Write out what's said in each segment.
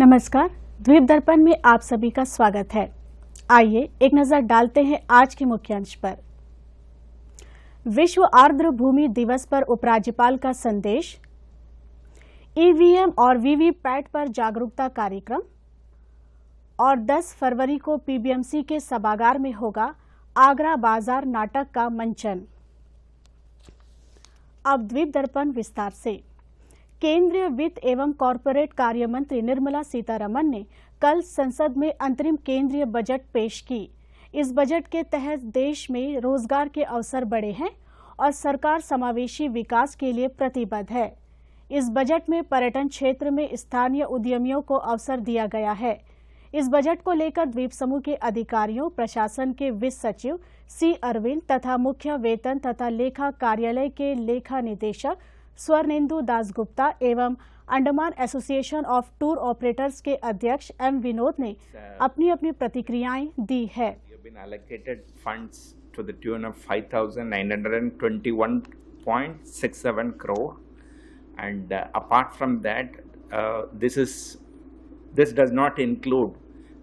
नमस्कार, द्वीप दर्पण में आप सभी का स्वागत है। आइए एक नजर डालते हैं आज के मुख्यांश पर। विश्व आर्द्र भूमि दिवस पर उपराज्यपाल का संदेश, ईवीएम और वीवीपैट पर जागरूकता कार्यक्रम और 10 फरवरी को पीबीएमसी के सभागार में होगा आगरा बाजार नाटक का मंचन। अब द्वीप दर्पण विस्तार से। केंद्रीय वित्त एवं कॉरपोरेट कार्य मंत्री निर्मला सीतारमण ने कल संसद में अंतरिम केंद्रीय बजट पेश की। इस बजट के तहत देश में रोजगार के अवसर बढ़े हैं और सरकार समावेशी विकास के लिए प्रतिबद्ध है। इस बजट में पर्यटन क्षेत्र में स्थानीय उद्यमियों को अवसर दिया गया है। इस बजट को लेकर द्वीप समूह के अधिकारियों, प्रशासन के वित्त सचिव सी अरविंद तथा मुख्य वेतन तथा लेखा कार्यालय के लेखा निदेशक स्वर्णेंदु दासगुप्ता एवं Andaman association of tour operators के अध्यक्ष एम विनोद ने अपनी अपनी प्रतिक्रियाएं दी है। To the tune of 5,921.67 crore, and apart from that, this does not include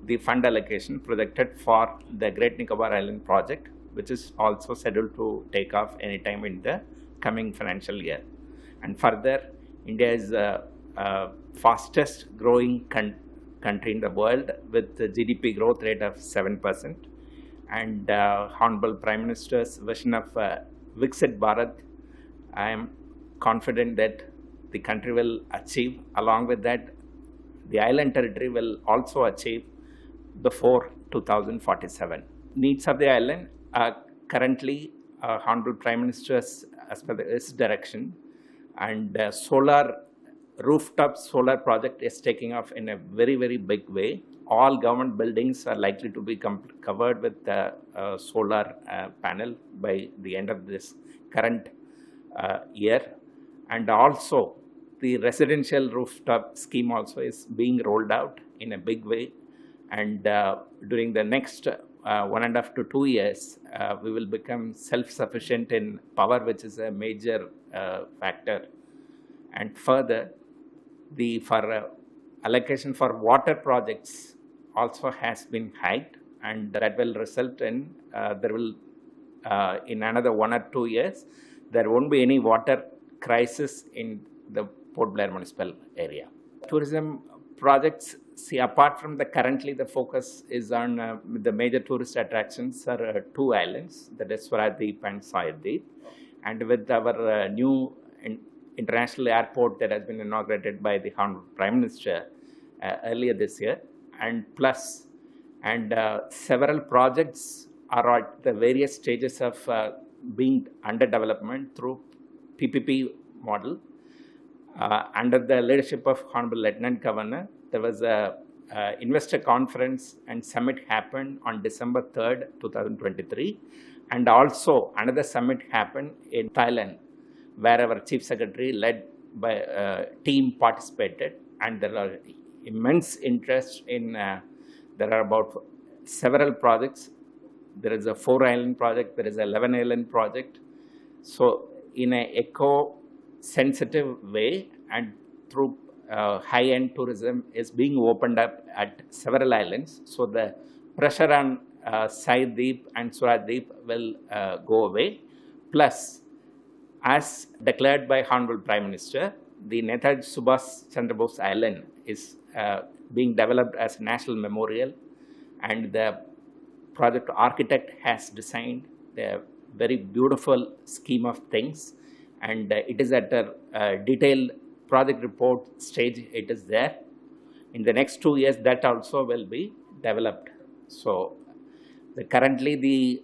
the fund allocation projected for the Great Nicobar Island project, which is also scheduled to take off anytime in the coming financial year. And further, India is the fastest growing country in the world with the GDP growth rate of 7%. And Honorable Prime Minister's vision of Viksit Bharat, I am confident that the country will achieve. Along with that, the island territory will also achieve before 2047. Needs of the island are currently Honorable Prime Minister's as per his direction, and rooftop solar project is taking off in a very, very big way. All government buildings are likely to be covered with solar panel by the end of this current year. And also the residential rooftop scheme also is being rolled out in a big way. And during the next 1.5 to 2 years, we will become self-sufficient in power, which is a major factor. And further, the allocation for water projects also has been hiked, and that will result in there will in another 1 or 2 years there won't be any water crisis in the Port Blair municipal area. Tourism projects, see, apart from currently the focus is on the major tourist attractions are 2 islands, that is Swaradweep and Sayadweep, and with our new international airport that has been inaugurated by the Honorable Prime Minister earlier this year, and several projects are at the various stages of being under development through PPP model. Under the leadership of Honorable Lieutenant Governor, there was a investor conference and summit happened on December 3rd, 2023, and also another summit happened in Thailand, where our Chief Secretary led by team participated, and there are immense interest in, there are about several projects. There is a 4-island project, there is a 11-island project. So in a eco-sensitive way and through high-end tourism is being opened up at several islands. So the pressure on Sayadweep and Swaradweep will go away. Plus, as declared by Honorable Prime Minister, the Netaji Subhash Chandra Bose Island is being developed as a national memorial, and the project architect has designed a very beautiful scheme of things, and it is at a detailed project report stage. It is there. In the next 2 years, that also will be developed. So currently the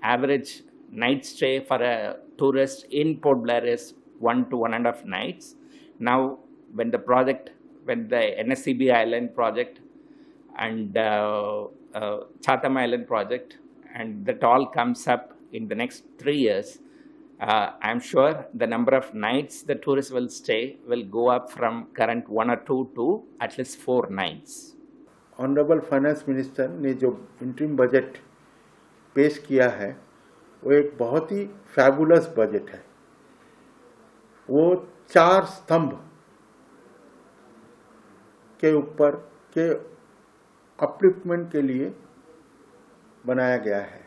average night stay for a tourist in Port Blair is 1 to 1.5 nights. Now, when the NSCB Island project and Chatham Island project, and that all comes up in the next 3 years, I'm sure the number of nights the tourists will stay will go up from current 1 or 2 to at least 4 nights. Honourable finance minister ने जो interim budget पेश किया है वो एक बहुत ही fabulous budget है। वो 4 स्तंभ के ऊपर के अपलिफ्टमेंट के लिए बनाया गया है।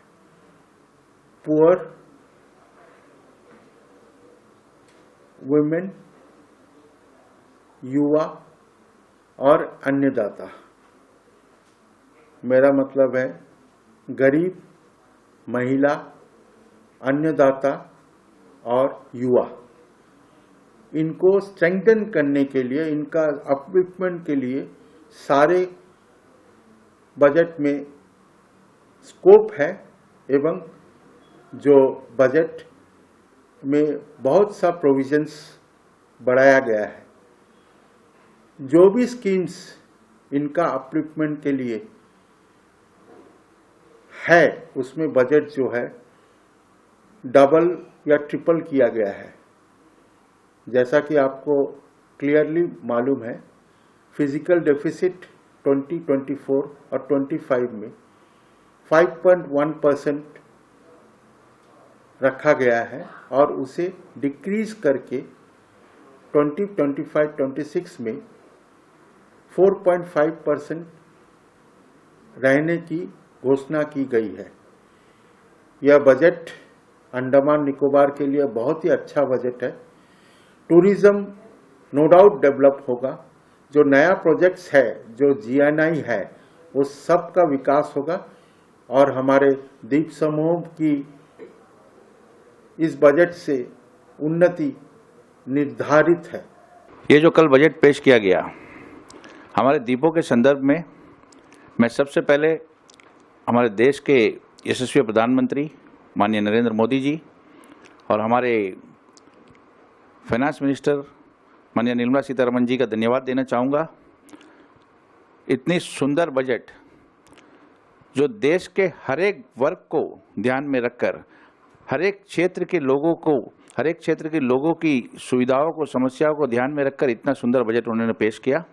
पुअर, वुमेन, युवा और अन्नदाता। मेरा मतलब है गरीब, महिला, अन्नदाता और युवा, इनको स्ट्रेंथन करने के लिए, इनका अपलिफ्टमेंट के लिए सारे बजट में स्कोप है एवं जो बजट में बहुत सा प्रोविजंस बढ़ाया गया है। जो भी स्कीम्स इनका अपलिफ्टमेंट के लिए है उसमें बजट जो है डबल या ट्रिपल किया गया है। जैसा कि आपको क्लियरली मालूम है, फिजिकल डेफिसिट 2024 और 25 में 5.1% रखा गया है और उसे डिक्रीज करके 2025-26 में 4.5% रहने की घोषणा की गई है। यह बजट अंडमान निकोबार के लिए बहुत ही अच्छा बजट है। टूरिज्म नो डाउट डेवलप होगा। जो नया प्रोजेक्ट्स है, जो GNI है, वो सब का विकास होगा और हमारे द्वीप समूह की इस बजट से उन्नति निर्धारित है। ये जो कल बजट पेश किया गया हमारे द्वीपों के संदर्भ में, मैं सबसे पहले हमारे देश के यशस्वी प्रधानमंत्री माननीय नरेंद्र मोदी जी और हमारे फाइनेंस मिनिस्टर माननीय निर्मला सीतारमण जी का धन्यवाद देना चाहूँगा। इतनी सुंदर बजट जो देश के हर एक वर्ग को ध्यान में रखकर हर एक क्षेत्र के लोगों की सुविधाओं को, समस्याओं को ध्यान में रखकर इतना सुंदर बजट उन्होंने पेश किया,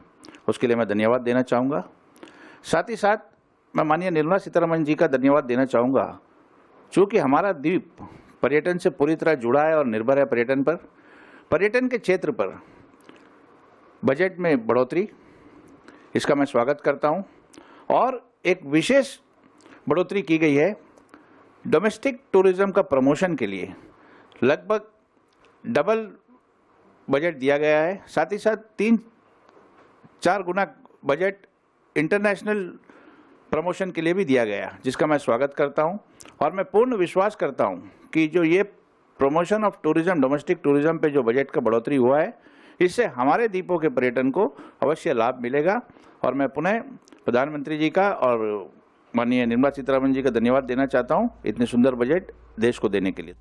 उसके लिए मैं धन्यवाद देना चाहूँगा। साथ ही साथ मैं माननीय निर्मला सीतारमण जी का धन्यवाद देना चाहूँगा, चूँकि हमारा द्वीप पर्यटन से पूरी तरह जुड़ा है और निर्भर है पर्यटन पर। पर्यटन के क्षेत्र पर बजट में बढ़ोतरी, इसका मैं स्वागत करता हूँ। और एक विशेष बढ़ोतरी की गई है डोमेस्टिक टूरिज्म का प्रमोशन के लिए, लगभग डबल बजट दिया गया है। साथ ही साथ 3-4 गुना बजट इंटरनेशनल प्रमोशन के लिए भी दिया गया, जिसका मैं स्वागत करता हूं। और मैं पूर्ण विश्वास करता हूं कि जो ये promotion of tourism, domestic tourism पे जो बजट का बढ़ोतरी हुआ है, इससे हमारे द्वीपों के पर्यटन को अवश्य लाभ मिलेगा। और मैं पुनः प्रधानमंत्री जी का और माननीय निर्मला सीतारमण जी का धन्यवाद देना चाहता हूं इतने सुंदर बजट देश को देने के लिए।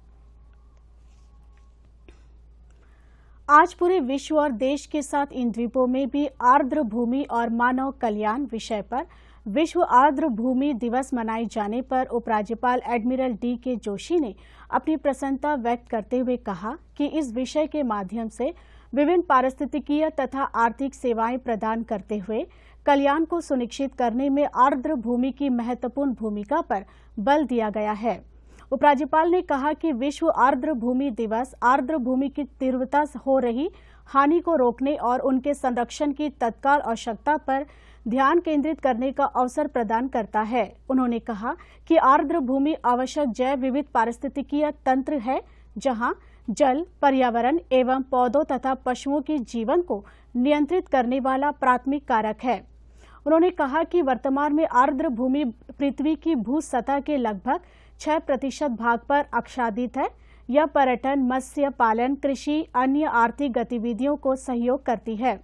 आज पूरे विश्व और देश के साथ इन द्वीपों में भी आर्द्र भूमि और मानव कल्याण विषय पर विश्व आर्द्र भूमि दिवस मनाए जाने पर उपराज्यपाल एडमिरल D.K. जोशी ने अपनी प्रसन्नता व्यक्त करते हुए कहा कि इस विषय के माध्यम से विभिन्न पारिस्थितिकीय तथा आर्थिक सेवाएं प्रदान करते हुए कल्याण को सुनिश्चित करने में आर्द्र भूमि की महत्वपूर्ण भूमिका पर बल दिया गया है। उपराज्यपाल ने कहा कि विश्व आर्द्र भूमि दिवस आर्द्र भूमि की तीव्रता हो रही हानि को रोकने और उनके संरक्षण की तत्काल आवश्यकता पर ध्यान केंद्रित करने का अवसर प्रदान करता है। उन्होंने कहा कि आर्द्र भूमि आवश्यक जैव विविध पारिस्थितिकीय तंत्र है, जहां जल, पर्यावरण एवं पौधों तथा पशुओं के जीवन को नियंत्रित करने वाला प्राथमिक कारक है। उन्होंने कहा कि वर्तमान में आर्द्र भूमि पृथ्वी की भू सतह के लगभग 6% भाग पर आच्छादित है। यह पर्यटन, मत्स्य पालन, कृषि, अन्य आर्थिक गतिविधियों को सहयोग करती है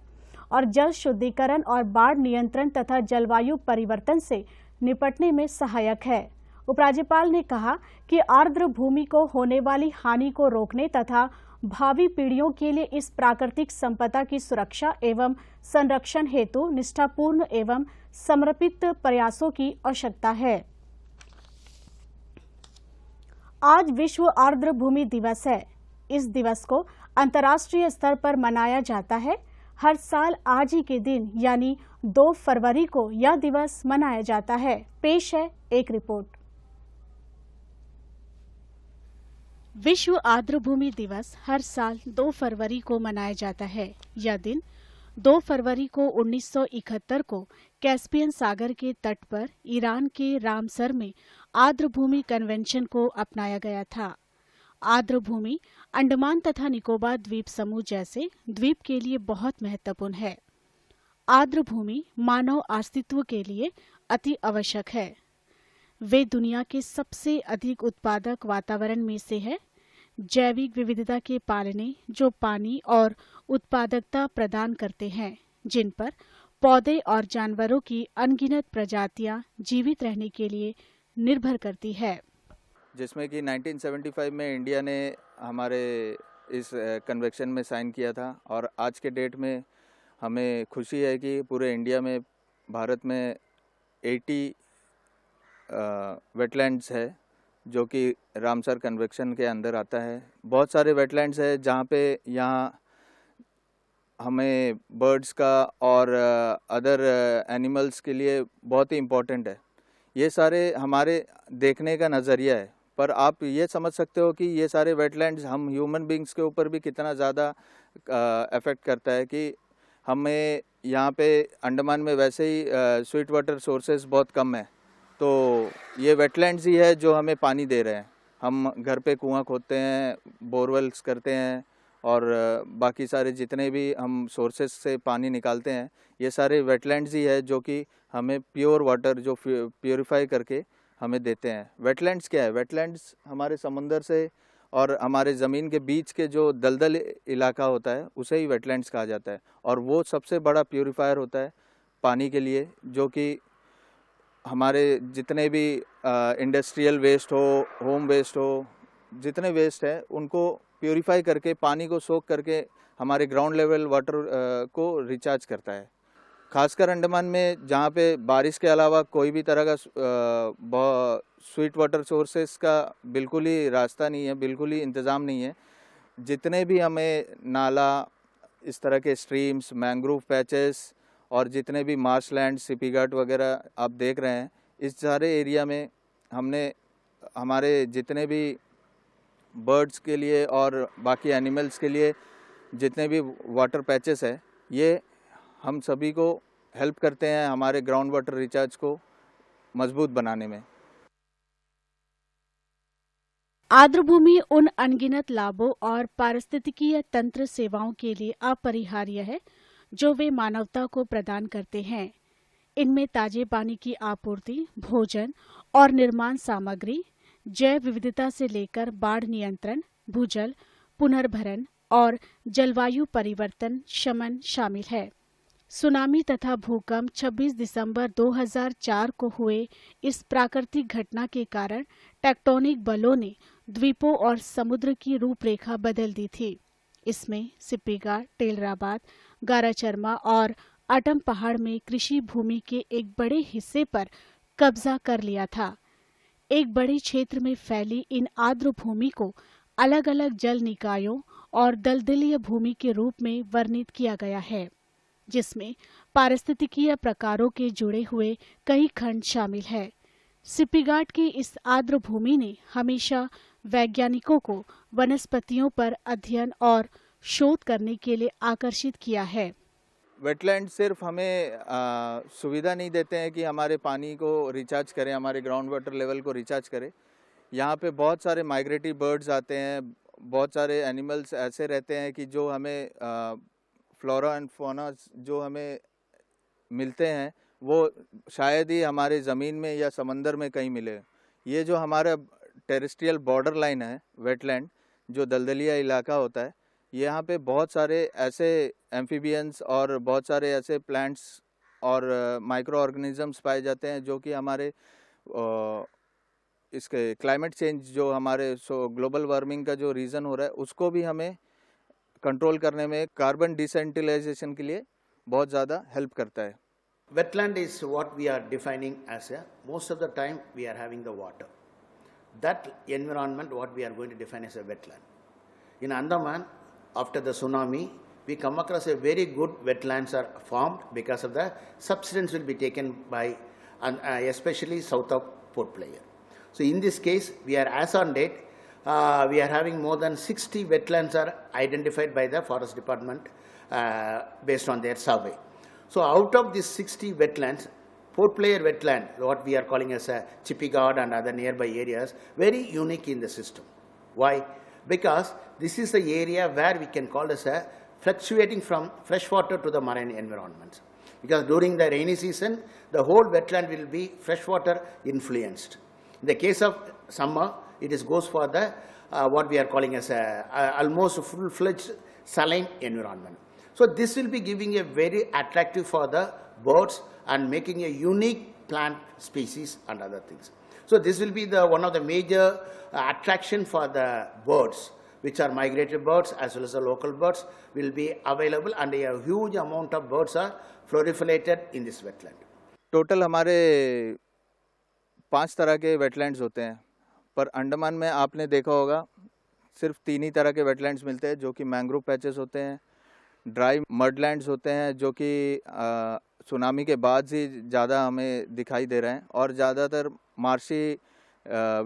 और जल शुद्धिकरण और बाढ़ नियंत्रण तथा जलवायु परिवर्तन से निपटने में सहायक है। उपराज्यपाल ने कहा कि आर्द्र भूमि को होने वाली हानि को रोकने तथा भावी पीढ़ियों के लिए इस प्राकृतिक संपदा की सुरक्षा एवं संरक्षण हेतु निष्ठापूर्ण एवं समर्पित प्रयासों की आवश्यकता है। आज विश्व आर्द्र भूमि दिवस है। इस दिवस को अंतर्राष्ट्रीय स्तर पर मनाया जाता है। हर साल आज ही के दिन यानी 2 फरवरी को यह दिवस मनाया जाता है। पेश है एक रिपोर्ट। विश्व आर्द्र भूमि दिवस हर साल 2 फरवरी को मनाया जाता है। यह दिन 2 फरवरी को 1971 को कैस्पियन सागर के तट पर ईरान के रामसर में आर्द्रभूमि कन्वेंशन को अपनाया गया था। आर्द्रभूमि अंडमान तथा निकोबार द्वीप समूह जैसे द्वीप के लिए बहुत महत्वपूर्ण है। आर्द्रभूमि मानव अस्तित्व के लिए अति आवश्यक है। वे दुनिया के सबसे अधिक उत्पादक वातावरण में से है। जैविक विविधता के पालने जो पानी और उत्पादकता प्रदान करते हैं, जिन पर पौधे और जानवरों की अनगिनत प्रजातियां जीवित रहने के लिए निर्भर करती है। जिसमें कि 1975 में इंडिया ने हमारे इस कन्वेंशन में साइन किया था और आज के डेट में हमें खुशी है कि पूरे इंडिया में भारत में 80 वेटलैंड्स है जो कि रामसर कन्वेंशन के अंदर आता है। बहुत सारे वेटलैंड्स है जहाँ पे यहाँ हमें बर्ड्स का और अदर एनिमल्स के लिए बहुत ही इम्पोर्टेंट है। ये सारे हमारे देखने का नज़रिया है, पर आप ये समझ सकते हो कि ये सारे वेटलैंड्स हम ह्यूमन बींग्स के ऊपर भी कितना ज़्यादा अफेक्ट करता है कि हमें यहाँ पे अंडमान में वैसे ही स्वीट वाटर सोर्सेज बहुत कम है, तो ये वेटलैंड्स ही है जो हमें पानी दे रहे हैं। हम घर पे कुआं खोदते हैं, बोरवेल्स करते हैं और बाकी सारे जितने भी हम सोर्सेज से पानी निकालते हैं, ये सारे वेटलैंड्स ही है जो कि हमें प्योर वाटर जो प्योरीफाई करके हमें देते हैं। वेटलैंड्स क्या है? वेटलैंड्स हमारे समुंदर से और हमारे ज़मीन के बीच के जो दलदल इलाका होता है उसे ही वेटलैंड्स कहा जाता है और वो सबसे बड़ा प्योरीफायर होता है पानी के लिए, जो कि हमारे जितने भी इंडस्ट्रियल वेस्ट हो, होम वेस्ट हो, जितने वेस्ट है उनको प्योरीफाई करके पानी को सोख करके हमारे ग्राउंड लेवल वाटर को रिचार्ज करता है। खासकर अंडमान में जहाँ पे बारिश के अलावा कोई भी तरह का स्वीट वाटर सोर्सेस का बिल्कुल ही रास्ता नहीं है, बिल्कुल ही इंतज़ाम नहीं है। जितने भी हमें नाला, इस तरह के स्ट्रीम्स, मैंग्रोव पैचेस और जितने भी मार्शलैंड, सिपी घाट वगैरह आप देख रहे हैं, इस सारे एरिया में हमने हमारे जितने भी बर्ड्स के लिए और बाकी एनिमल्स के लिए जितने भी वाटर पैचेस है, ये हम सभी को हेल्प करते हैं हमारे ग्राउंड वाटर रिचार्ज को मजबूत बनाने में। आर्द्रभूमि उन अनगिनत लाभों और पारिस्थितिकीय तंत्र सेवाओं के लिए अपरिहार्य है जो वे मानवता को प्रदान करते हैं। इनमें ताजे पानी की आपूर्ति, भोजन और निर्माण सामग्री, जैव विविधता से लेकर बाढ़ नियंत्रण, भूजल पुनर्भरण और जलवायु परिवर्तन शमन शामिल है। सुनामी तथा भूकंप 26 दिसंबर 2004 को हुए इस प्राकृतिक घटना के कारण टेक्टोनिक बलों ने द्वीपों और समुद्र की रूपरेखा बदल दी थी। इसमें सिपिगा, टेलराबाद, गाराचरमा और अटम पहाड़ में कृषि भूमि के एक बड़े हिस्से पर कब्जा कर लिया था। एक बड़े क्षेत्र में फैली इन आर्द्र भूमि को अलग अलग जल निकायों और दलदलीय भूमि के रूप में वर्णित किया गया है, जिसमें पारिस्थितिकीय प्रकारों के जुड़े हुए कई खंड शामिल है। सिपिघाट की इस आर्द्र भूमि ने हमेशा वैज्ञानिकों को वनस्पतियों पर अध्ययन और शोध करने के लिए आकर्षित किया है। वेटलैंड सिर्फ हमें सुविधा नहीं देते हैं कि हमारे पानी को रिचार्ज करें, हमारे ग्राउंड वाटर लेवल को रिचार्ज करें। यहाँ पे बहुत सारे माइग्रेटरी बर्ड्स आते हैं, बहुत सारे एनिमल्स ऐसे रहते हैं कि जो हमें फ्लोरा एंड फौना जो हमें मिलते हैं वो शायद ही हमारे ज़मीन में या समंदर में कहीं मिले। ये जो हमारा टेरेस्ट्रियल बॉर्डर लाइन है, वेटलैंड जो दलदलिया इलाका होता है, यहाँ पे बहुत सारे ऐसे एम्फीबियंस और बहुत सारे ऐसे प्लांट्स और माइक्रो ऑर्गेनिजम्स पाए जाते हैं जो कि हमारे इसके क्लाइमेट चेंज जो हमारे ग्लोबल वार्मिंग का जो रीज़न हो रहा है उसको भी हमें कंट्रोल करने में, कार्बन डिसेंटिलाइजेशन के लिए बहुत ज़्यादा हेल्प करता है। Wetland is what we are defining as most of the time we are having the water. That environment what we are going to define as a wetland. In Andaman, after the tsunami, we come across a very good wetlands are formed because of the subsidence will be taken by, especially south of Port Blair. So in this case, we are as on date, we are having more than 60 wetlands are identified by the Forest Department based on their survey. So out of these 60 wetlands, Port Player wetland, what we are calling as a Chippigard and other nearby areas, very unique in the system. Why? Because this is the area where we can call as a fluctuating from freshwater to the marine environment. Because during the rainy season, the whole wetland will be freshwater influenced. In the case of summer, it goes for the what we are calling as a almost full-fledged saline environment. So this will be giving a very attractive for the birds and making a unique plant species and other things. So this will be the one of the major attraction for the birds, which are migratory birds as well as the local birds will be available, and a huge amount of birds are proliferated in this wetland. Total हमारे 5 तरह के wetlands होते हैं, पर अंडमान में आपने देखा होगा सिर्फ 3 ही तरह के वेटलैंड्स मिलते हैं, जो कि मैंग्रोव पैचेस होते हैं, ड्राई मडलैंड्स होते हैं, जो कि सुनामी के बाद ही ज़्यादा हमें दिखाई दे रहे हैं, और ज़्यादातर मार्शी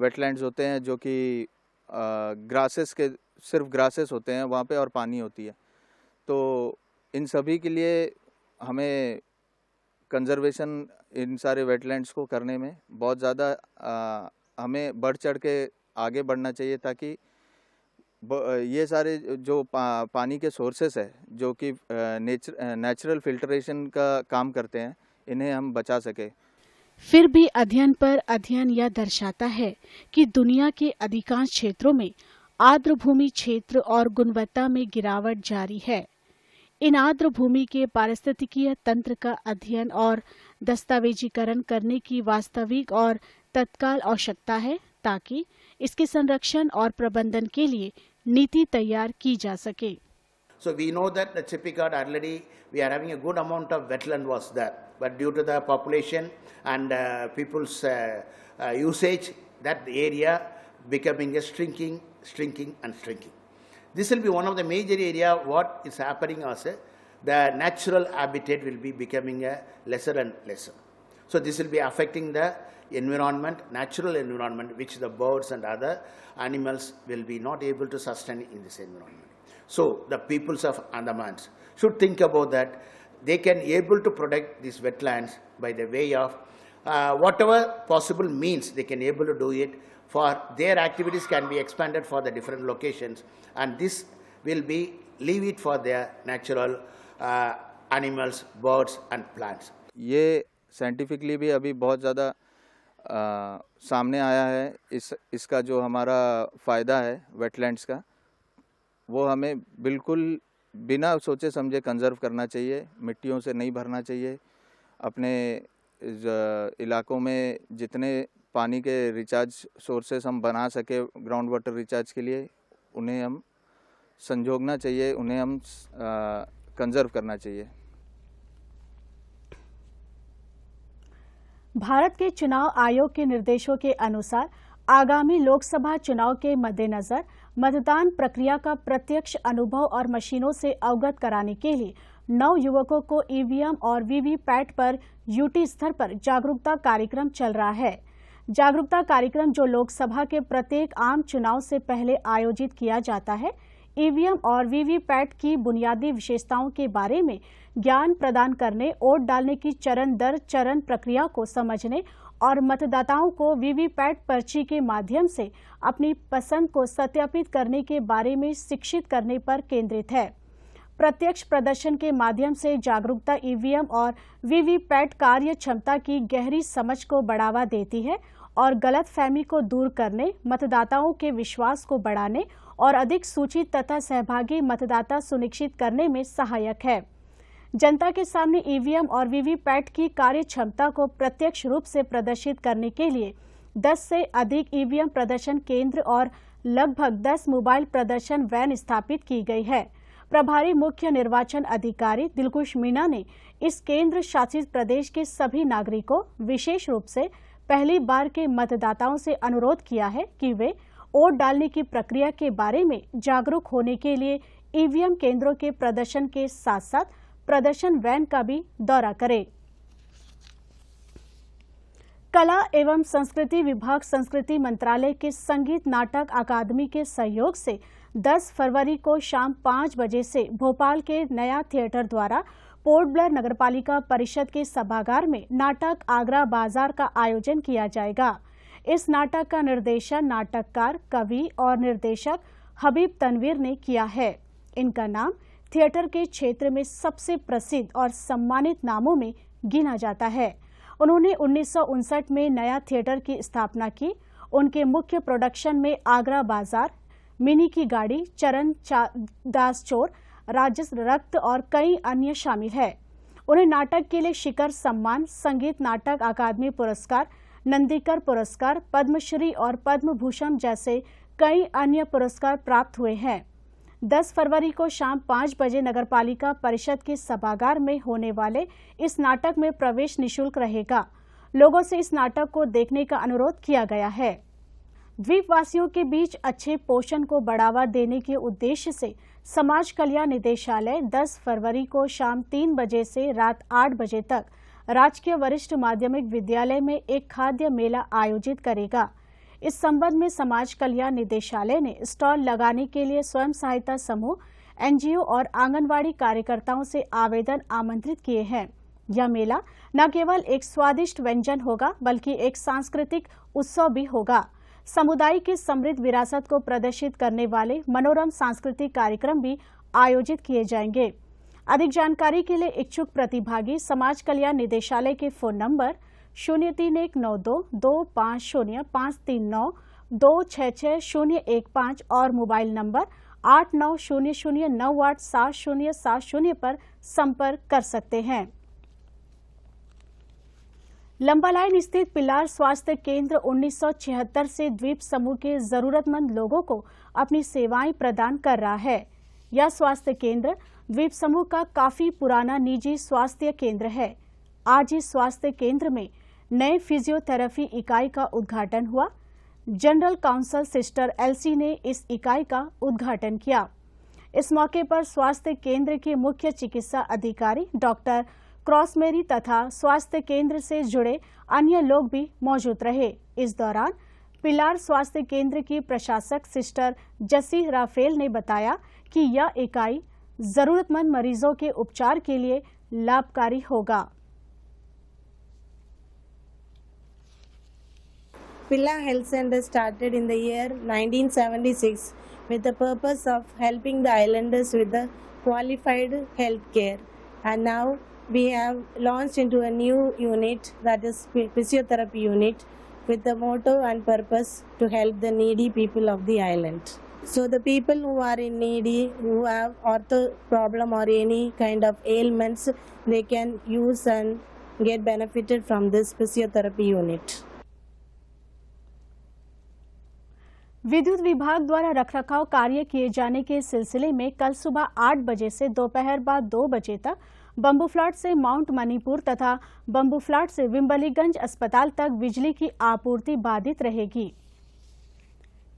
वेटलैंड्स होते हैं, जो कि ग्रासेस के सिर्फ ग्रासेस होते हैं वहाँ पे और पानी होती है। तो इन सभी के लिए हमें कंजर्वेशन इन सारे वेटलैंड्स को करने में बहुत ज़्यादा हमें बढ़ चढ़ के आगे बढ़ना चाहिए, ताकि ये सारे जो पानी के सोर्सेस है, जो कि नेचुरल फिल्ट्रेशन का काम करते हैं, इन्हें हम बचा सके। फिर भी अध्ययन पर अध्ययन यह दर्शाता है कि दुनिया के अधिकांश क्षेत्रों में आर्द्र भूमि क्षेत्र और गुणवत्ता में गिरावट जारी है। इन आर्द्र भूमि के पारिस्थितिकीय तंत्र का अध्ययन और दस्तावेजीकरण करने की वास्तविक और तत्काल आवश्यकता है, ताकि इसके संरक्षण और प्रबंधन के लिए नीति तैयार की जा सके। So we know that the Chippigard already we are having a good amount of wetland was there, but due to the population and people's usage, that area becoming a shrinking. This will be one of the major area. What is happening also, the natural habitat will be becoming a lesser and lesser. So this will be affecting the environment, natural environment, which the birds and other animals will be not able to sustain in this environment. So the peoples of Andamans should think about that. They can able to protect these wetlands by the way of whatever possible means they can able to do it. For their activities can be expanded for the different locations, and this will be leave it for their natural animals, birds and plants. ये scientifically भी अभी बहुत ज़्यादा सामने आया है। इसका जो हमारा फ़ायदा है वेटलैंड्स का, वो हमें बिल्कुल बिना सोचे समझे कंजर्व करना चाहिए, मिट्टियों से नहीं भरना चाहिए। अपने इलाकों में जितने पानी के रिचार्ज सोर्सेस हम बना सके ग्राउंड वाटर रिचार्ज के लिए, उन्हें हम संजोगना चाहिए, उन्हें हम कंजर्व करना चाहिए। भारत के चुनाव आयोग के निर्देशों के अनुसार आगामी लोकसभा चुनाव के मद्देनजर मतदान प्रक्रिया का प्रत्यक्ष अनुभव और मशीनों से अवगत कराने के लिए नव युवकों को ईवीएम और वीवीपैट पर यूटी स्तर पर जागरूकता कार्यक्रम चल रहा है। जागरूकता कार्यक्रम जो लोकसभा के प्रत्येक आम चुनाव से पहले आयोजित किया जाता है, ईवीएम और वीवीपैट की बुनियादी विशेषताओं के बारे में ज्ञान प्रदान करने, वोट डालने की चरण दर चरण प्रक्रिया को समझने और मतदाताओं को वीवीपैट पर्ची के माध्यम से अपनी पसंद को सत्यापित करने के बारे में शिक्षित करने पर केंद्रित है। प्रत्यक्ष प्रदर्शन के माध्यम से जागरूकता ईवीएम और वीवीपैट कार्य क्षमता की गहरी समझ को बढ़ावा देती है और गलतफहमी को दूर करने, मतदाताओं के विश्वास को बढ़ाने और अधिक सूचित तथा सहभागी मतदाता सुनिश्चित करने में सहायक है। जनता के सामने ईवीएम और वीवीपैट की कार्य क्षमता को प्रत्यक्ष रूप से प्रदर्शित करने के लिए 10 से अधिक ईवीएम प्रदर्शन केंद्र और लगभग 10 मोबाइल प्रदर्शन वैन स्थापित की गई है। प्रभारी मुख्य निर्वाचन अधिकारी दिलकुश मीणा ने इस केंद्र शासित प्रदेश के सभी नागरिकों, विशेष रूप से पहली बार के मतदाताओं से अनुरोध किया है कि वे वोट डालने की प्रक्रिया के बारे में जागरूक होने के लिए ईवीएम केंद्रों के प्रदर्शन के साथ साथ प्रदर्शन वैन का भी दौरा करें। कला एवं संस्कृति विभाग संस्कृति मंत्रालय के संगीत नाटक अकादमी के सहयोग से 10 फरवरी को शाम 5 बजे से भोपाल के नया थिएटर द्वारा पोर्ट ब्लेयर नगरपालिका परिषद के सभागार में नाटक आगरा बाजार का आयोजन किया जाएगा। इस नाटक का निर्देशन नाटककार, कवि और निर्देशक हबीब तनवीर ने किया है। इनका नाम थिएटर के क्षेत्र में सबसे प्रसिद्ध और सम्मानित नामों में गिना जाता है। उन्होंने 1959 में नया थिएटर की स्थापना की। उनके मुख्य प्रोडक्शन में आगरा बाजार, मिनी की गाड़ी, चरण दास चोर, राजस रक्त और कई अन्य शामिल है। उन्हें नाटक के लिए शिखर सम्मान, संगीत नाटक अकादमी पुरस्कार, नंदीकर पुरस्कार, पद्मश्री और पद्म भूषण जैसे कई अन्य पुरस्कार प्राप्त हुए हैं। 10 फरवरी को शाम 5 बजे नगरपालिका परिषद के सभागार में होने वाले इस नाटक में प्रवेश निःशुल्क रहेगा। लोगों से इस नाटक को देखने का अनुरोध किया गया है। द्वीपवासियों के बीच अच्छे पोषण को बढ़ावा देने के उद्देश्य से समाज कल्याण निदेशालय 10 फरवरी को शाम 3 बजे से रात 8 बजे तक राजकीय वरिष्ठ माध्यमिक विद्यालय में एक खाद्य मेला आयोजित करेगा। इस संबंध में समाज कल्याण निदेशालय ने स्टॉल लगाने के लिए स्वयं सहायता समूह, एनजीओ और आंगनवाड़ी कार्यकर्ताओं से आवेदन आमंत्रित किए हैं। यह मेला न केवल एक स्वादिष्ट व्यंजन होगा बल्कि एक सांस्कृतिक उत्सव भी होगा। समुदाय की समृद्ध विरासत को प्रदर्शित करने वाले मनोरम सांस्कृतिक कार्यक्रम भी आयोजित किए जाएंगे। अधिक जानकारी के लिए इच्छुक प्रतिभागी समाज कल्याण निदेशालय के फोन नंबर 0312250539266015 और मोबाइल नंबर 8900987070 पर संपर्क कर सकते हैं। लंबालाइन स्थित पिलार स्वास्थ्य केंद्र 1976 से द्वीप समूह के जरूरतमंद लोगों को अपनी सेवाएं प्रदान कर रहा है। यह स्वास्थ्य केंद्र द्वीप समूह का काफी पुराना निजी स्वास्थ्य केंद्र है। आज इस स्वास्थ्य केंद्र में नए फिजियोथेरेपी इकाई का उद्घाटन हुआ। जनरल काउंसिल सिस्टर एलसी ने इस इकाई का उद्घाटन किया। इस मौके पर स्वास्थ्य केंद्र के मुख्य चिकित्सा अधिकारी डॉक्टर क्रॉसमेरी तथा स्वास्थ्य केंद्र से जुड़े अन्य लोग भी मौजूद रहे। इस दौरान पिलार स्वास्थ्य केंद्र की प्रशासक सिस्टर जसी राफेल ने बताया कि यह इकाई जरूरतमंद मरीजों के उपचार के लिए लाभकारी होगा। Pillar Health Center started in the year 1976 with the purpose of helping the islanders with the qualified health care, and now we have launched into a new unit, that is physiotherapy unit, with the motto and purpose to help the needy people of the island. So the people who are in needy, who have ortho problem or any kind of ailments, they can use and get benefited from this physiotherapy unit. विद्युत विभाग द्वारा रखरखाव कार्य किए जाने के सिलसिले में कल सुबह 8 बजे से दोपहर बाद 2 बजे तक बम्बू फ्लैट से माउंट मणिपुर तथा बम्बू फ्लैट से विम्बलीगंज अस्पताल तक बिजली की आपूर्ति बाधित रहेगी।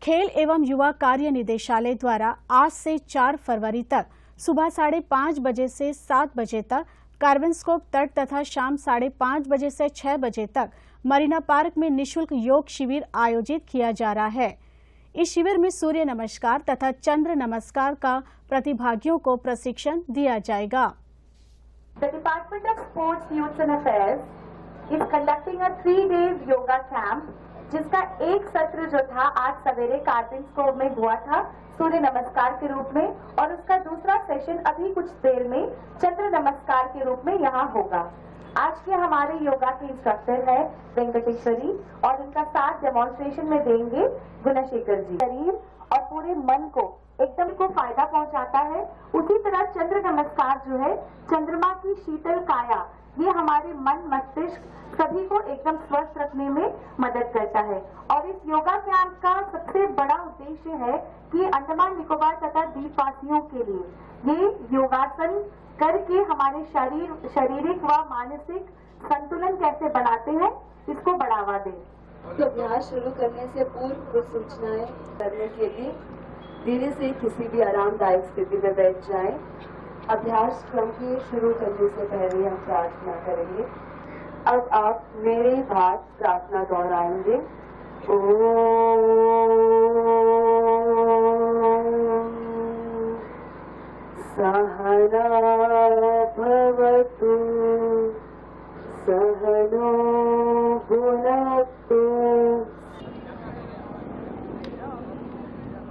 खेल एवं युवा कार्य निदेशालय द्वारा आज से 4 फरवरी तक सुबह 5:30 बजे से 7 बजे तक कार्वेनस्कोप तट तथा शाम 5:30 बजे से 6 बजे तक मरीना पार्क में निःशुल्क योग शिविर आयोजित किया जा रहा है। इस शिविर में सूर्य नमस्कार तथा चंद्र नमस्कार का प्रतिभागियों को प्रशिक्षण दिया जाएगा। The Department of Sports, Youth and Affairs is conducting a 3-day yoga camp, जिसका एक सत्र जो था आज सवेरे कार्पेंस्कोप में हुआ था सूर्य नमस्कार के रूप में, और उसका दूसरा सेशन अभी कुछ देर में चंद्र नमस्कार के रूप में यहाँ होगा। आज के हमारे योगा के इंस्ट्रक्टर है वेंकटेश्वरी और इनका साथ डेमोन्स्ट्रेशन में देंगे गुणशेखर जी। शरीर और पूरे मन को एकदम को फायदा पहुंचाता है। उसी तरह चंद्र नमस्कार जो है चंद्रमा की शीतल काया, ये हमारे मन मस्तिष्क सभी को एकदम स्वस्थ रखने में मदद करता है। और इस योगा कैंप का सबसे बड़ा उद्देश्य है कि अंडमान निकोबार तथा द्वीपवासियों के लिए ये योगासन करके हमारे शारीरिक व मानसिक संतुलन कैसे बनाते हैं इसको बढ़ावा दें। तो अभ्यास शुरू करने से पूर्व कुछ सूचनाएं करने के लिए धीरे से किसी भी आरामदायक स्थिति में बैठ जाएं। अभ्यास क्रम के शुरू करने से पहले हम प्रार्थना करेंगे। अब आप मेरे बाद प्रार्थना दोहराएंगे। ओम सहना भवतु सहनो भुनक्तु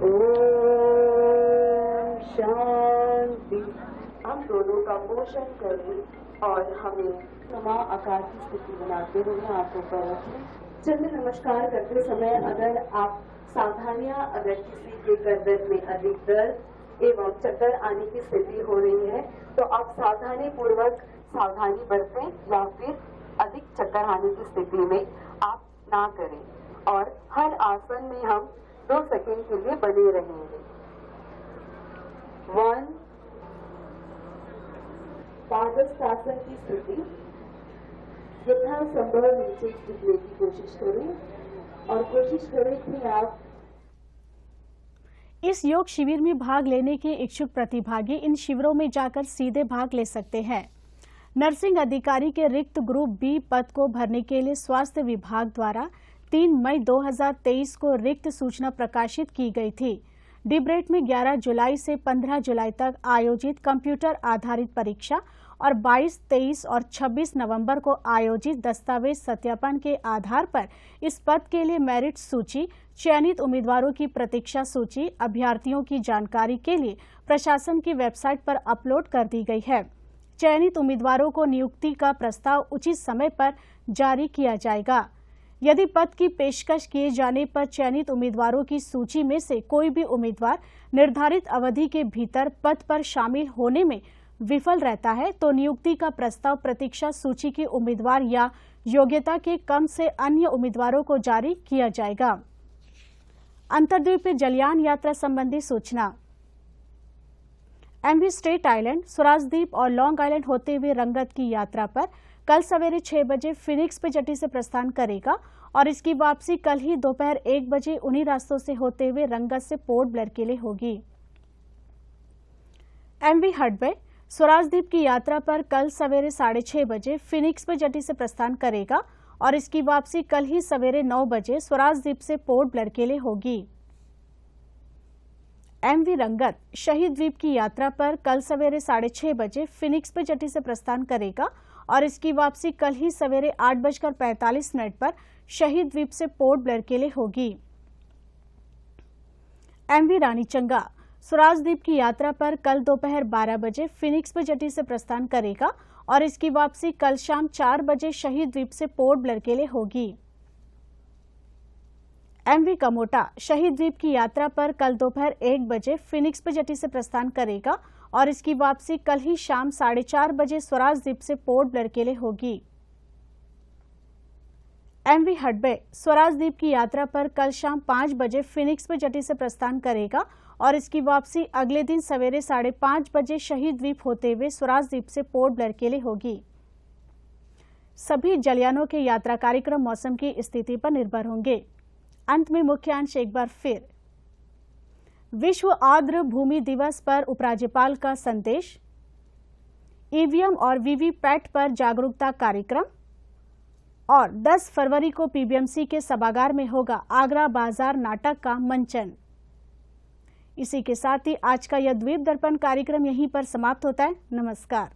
ओम शांति। हम दोनों का पोषण करें और हमें समा आकार की स्थिति बनाते हुए हाथों पर रखें। चंद्र नमस्कार करते समय अगर आप सावधानियां, अगर किसी के गर्दन में अधिक दर्द एवं चक्कर आने की स्थिति हो रही है तो आप सावधानी पूर्वक सावधानी बरतें या फिर अधिक चक्कर आने की स्थिति में आप ना करें। और हर आसन में हम 2 सेकंड के लिए बने रहेंगे। 1 पादहस्तासन की स्थिति, यथासंभव नीचे टिकने की कोशिश करें और कोशिश करें कि आप इस योग शिविर में भाग लेने के इच्छुक प्रतिभागी इन शिविरों में जाकर सीधे भाग ले सकते हैं। नर्सिंग अधिकारी के रिक्त ग्रुप बी पद को भरने के लिए स्वास्थ्य विभाग द्वारा 3 मई 2023 को रिक्त सूचना प्रकाशित की गई थी। डिब्रेट में 11 जुलाई से 15 जुलाई तक आयोजित कंप्यूटर आधारित परीक्षा और 22, 23 और 26 नवंबर को आयोजित दस्तावेज सत्यापन के आधार पर इस पद के लिए मेरिट सूची, चयनित उम्मीदवारों की प्रतीक्षा सूची अभ्यर्थियों की जानकारी के लिए प्रशासन की वेबसाइट पर अपलोड कर दी गई है। चयनित उम्मीदवारों को नियुक्ति का प्रस्ताव उचित समय पर जारी किया जाएगा। यदि पद की पेशकश किए जाने पर चयनित उम्मीदवारों की सूची में से कोई भी उम्मीदवार निर्धारित अवधि के भीतर पद पर शामिल होने में विफल रहता है तो नियुक्ति का प्रस्ताव प्रतीक्षा सूची के उम्मीदवार या योग्यता के कम से अन्य उम्मीदवारों को जारी किया जाएगा। अंतर्द्वीपीय जलयान यात्रा संबंधी सूचना। एमवी स्टेट आइलैंड, स्वराजद्वीप और लॉन्ग आइलैंड होते हुए रंगत की यात्रा पर कल सवेरे 6 बजे फिनिक्स पे जेटी से प्रस्थान करेगा और इसकी वापसी कल ही दोपहर 1 बजे उन्हीं रास्तों से होते हुए रंगत से पोर्ट ब्लेयर के लिए होगी। एमवी हडबे स्वराजद्वीप की यात्रा पर कल सवेरे 6:30 बजे फिनिक्स पे जेटी से प्रस्थान करेगा और इसकी वापसी कल ही सवेरे 9 बजे स्वराजद्वीप से पोर्ट ब्लेयर के लिए होगी। एमवी रंगत शहीद द्वीप की यात्रा पर कल सवेरे 6:30 बजे फिनिक्स पे जेटी से प्रस्थान करेगा और इसकी वापसी कल ही सवेरे 8:45 पर शहीद द्वीप से पोर्ट ब्लेयर के लिए होगी। एमवी रानीचंगा स्वराजद्वीप की यात्रा पर कल दोपहर 12 बजे फिनिक्स पे जेटी से प्रस्थान करेगा और इसकी वापसी कल शाम 4 बजे शहीद द्वीप से पोर्ट ब्लेयर के लिए होगी। एमवी कमोटा शहीद द्वीप की यात्रा पर कल दोपहर 1 बजे फिनिक्स पे जेटी से प्रस्थान करेगा और इसकी वापसी कल ही शाम 4:30 बजे स्वराजद्वीप से पोर्ट ब्लेयर के लिए होगी। एमवी हडबे स्वराजद्वीप की यात्रा पर कल शाम 5 बजे फिनिक्स पे जेटी से प्रस्थान करेगा और इसकी वापसी अगले दिन सवेरे 5:30 बजे शहीद द्वीप होते हुए स्वराजद्वीप से पोर्ट ब्लेयर के लिए होगी। सभी जलयानों के यात्रा कार्यक्रम मौसम की स्थिति पर निर्भर होंगे। अंत में मुख्यांश एक बार फिर। विश्व आर्द्र भूमि दिवस पर उपराज्यपाल का संदेश, ईवीएम और वीवीपैट पर जागरूकता कार्यक्रम और 10 फरवरी को पीबीएमसी के सभागार में होगा आगरा बाजार नाटक का मंचन। इसी के साथ ही आज का यह द्वीप दर्पण कार्यक्रम यहीं पर समाप्त होता है। नमस्कार।